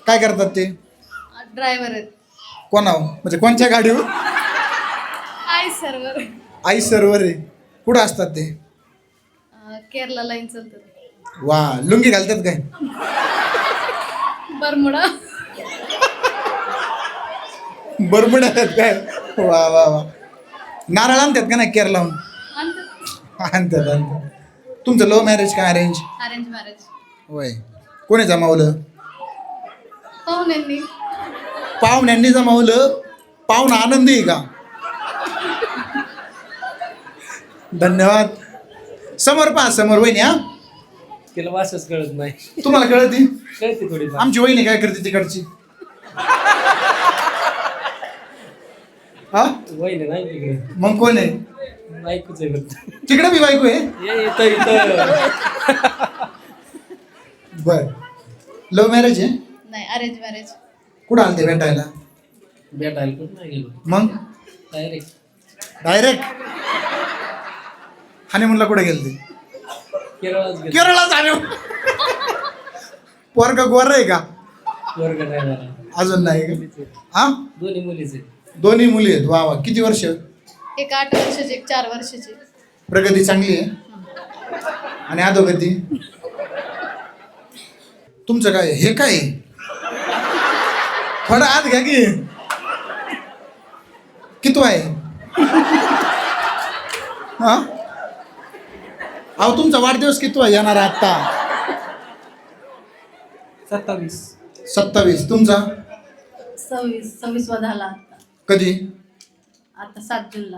काय करतात ते? ड्रायव्हर आहेत. कोणावर म्हणजे कोणत्या गाडीवर? I server. आई सर्वर आहे. कुठं असतात ते? केरला लाईन चालतात. वा, लुंगी घालतात काय? बरमुडा. बरमुडा आहेत काय? वा वा वा. नारळ आणतात का नाही केरलाहून? आणतात आणतात. तुमचं लव्ह मॅरेज का अरेंज? Arrange marriage. होय. कोणी जमावलं? पाहुण्यांनी. पाहुण्यांनी जमावलं. पाहुणा आनंदी आहे का? धन्यवाद. समोर पहा, समोर वहिनी. हा, तिला वासच कळत नाही. तुम्हाला कळती? कळते थोडी. आमची वहिनी काय करते तिकडची? हा, वहिनी नाही तिकडे. मग कोण आहे? बायकोच आहे फक्त. तिकडे बी बायको आहे? इथं बर. लव्ह मॅरेज आहे? नाही, अरेंज मॅरेज. कुठं आलते भेटायला? भेटायला पण नाही गेलो. मग डायरेक्ट हनीमूनला कुठे गेलते? केरळच गेलो. केरळला झाले. पोरगा गोर आहे का? वर्ग ड्रायव्हर. अजून नाही का? हा, दोन्ही मुलीचे. दोन्ही मुली आहेत. वा वा. किती वर्ष? एक 8 वर्षाची, एक 4 वर्षाची. प्रगती चांगली आहे आणि अधोगती? तुमचं काय हे काय? थोडा आत घ्या की. किती आहे? हा, अहो तुमचा वाढदिवस किती आहे येणार आता? 27. 27. तुमचा? 26 झाला आता. कधी? आता 7 जूनला.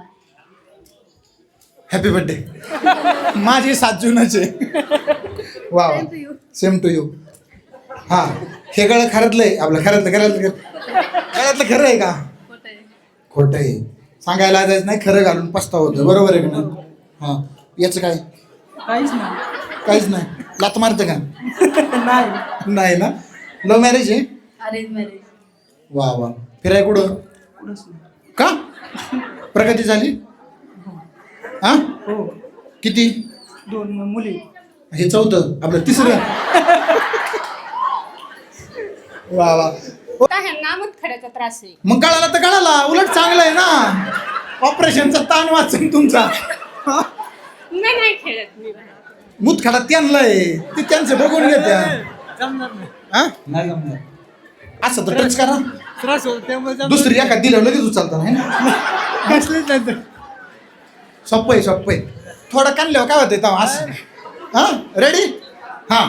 Happy birthday. माझी 7 जूनचे. वा वा. Same to you. हा, हे गळं खरंतलंय आपलं. खरंतलं खरं आहे का? खोटं आहे. सांगायला जायचं नाही, खरं घालून पस्ताव होतं. बरोबर आहे का नाही? हा, याचं काय? काहीच नाही. लात मारतं का? नाही ना. लव्ह मॅरेज आहे? Arrange marriage. वा वा. फिराय कुठं? का? प्रगती झाली? हा, किती? 2 मुली. हे चौथं आपलं तिसरं. वा वा. नामच खड्याचा त्रास आहे. मग कळाला तर कळाला, उलट चांगलं आहे ना. ऑपरेशनचा ताण वाचन तुमचा. नाही खेळत मी. मुतखडा त्यांनाय, ते त्यांचं बघून घेत्या. हा, नाही जमणार. असं तर टच करा. त्रास होतो त्यामुळे दुसरी एका दिलं लगेच उचलता नाही ना. सोपं आहे. थोडं काढल्यावर काय होतं असं. हा, रेडी? हा,